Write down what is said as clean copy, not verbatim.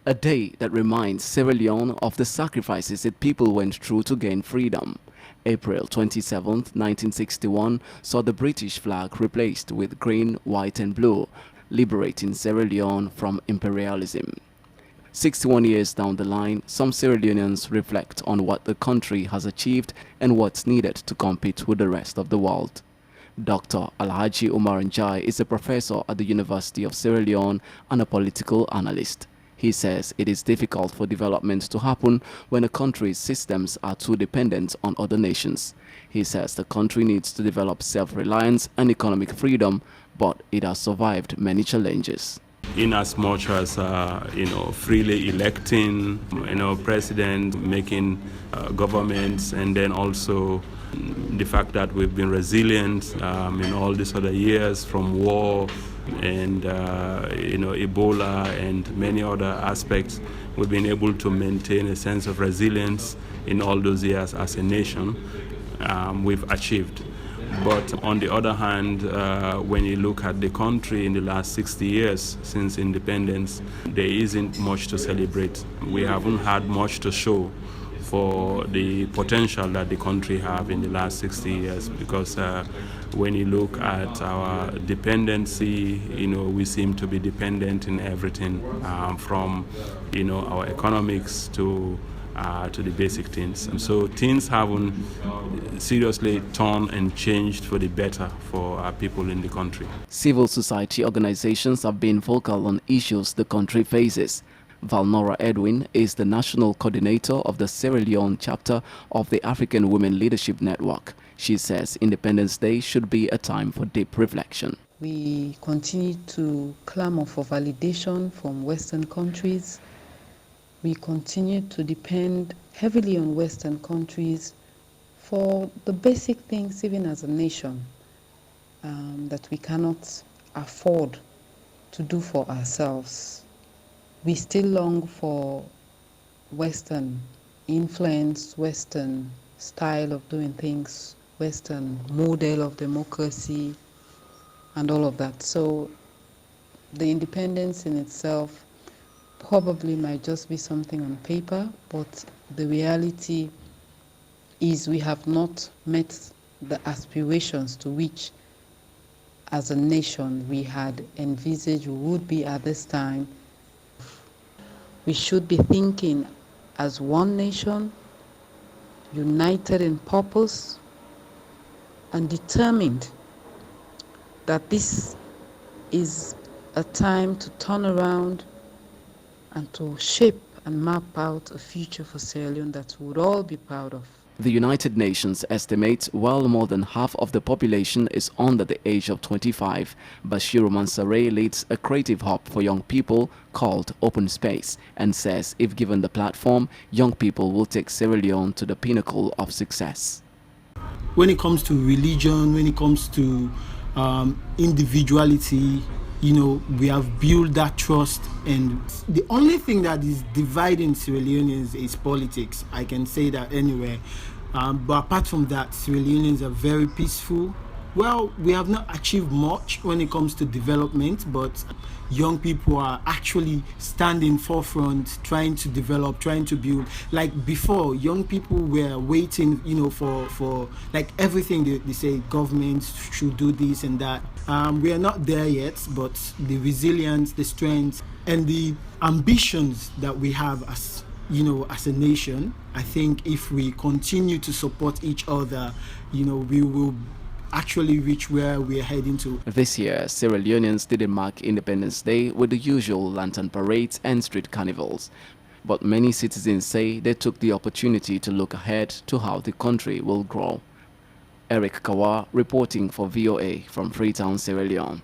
A day that reminds Sierra Leone of the sacrifices its people went through to gain freedom. April 27, 1961 saw the British flag replaced with green, white and blue, liberating Sierra Leone from imperialism. 61 years down the line, some Sierra Leoneans reflect on what the country has achieved and what's needed to compete with the rest of the world. Dr. Alhaji Umar Njai is a professor at the University of Sierra Leone and a political analyst. He says it is difficult for development to happen when a country's systems are too dependent on other nations. He says the country needs to develop self-reliance and economic freedom, but it has survived many challenges. In as much as freely electing president, making governments, and then also the fact that we've been resilient in all these other years from war and Ebola and many other aspects. We've been able to maintain a sense of resilience in all those years as a nation. We've achieved. But on the other hand, when you look at the country in the last 60 years since independence, there isn't much to celebrate. We haven't had much to show for the potential that the country have in the last 60 years, because when you look at our dependency, we seem to be dependent in everything, from our economics to the basic things. And so things haven't seriously turned and changed for the better for our people in the country. Civil society organizations have been vocal on issues the country faces. Valnora Edwin is the national coordinator of the Sierra Leone chapter of the African Women Leadership Network. She says Independence Day should be a time for deep reflection. We continue to clamor for validation from Western countries. We continue to depend heavily on Western countries for the basic things, even as a nation, that we cannot afford to do for ourselves. We still long for Western influence, Western style of doing things, Western model of democracy, and all of that. So the independence in itself probably might just be something on paper, but the reality is we have not met the aspirations to which as a nation we had envisaged we would be at this time. We should be thinking as one nation, united in purpose and determined that this is a time to turn around and to shape and map out a future for Sierra Leone that we would all be proud of. The United Nations estimates well more than half of the population is under the age of 25. Bashiru Mansaray leads a creative hub for young people called Open Space and says if given the platform, young people will take Sierra Leone to the pinnacle of success. When it comes to religion, when it comes to individuality, we have built that trust, and the only thing that is dividing Sierra Leoneans is politics. I can say that anywhere. But apart from that, Sierra Leoneans are very peaceful. Well, we have not achieved much when it comes to development, but young people are actually standing forefront, trying to develop, trying to build. Like before, young people were waiting, for like everything they say government should do this and that. We are not there yet, but the resilience, the strength, and the ambitions that we have as a nation, I think if we continue to support each other, we will actually reach where we are heading to. This year, Sierra Leoneans didn't mark Independence Day with the usual lantern parades and street carnivals. But many citizens say they took the opportunity to look ahead to how the country will grow. Kawa reporting for VOA from Freetown, Sierra Leone.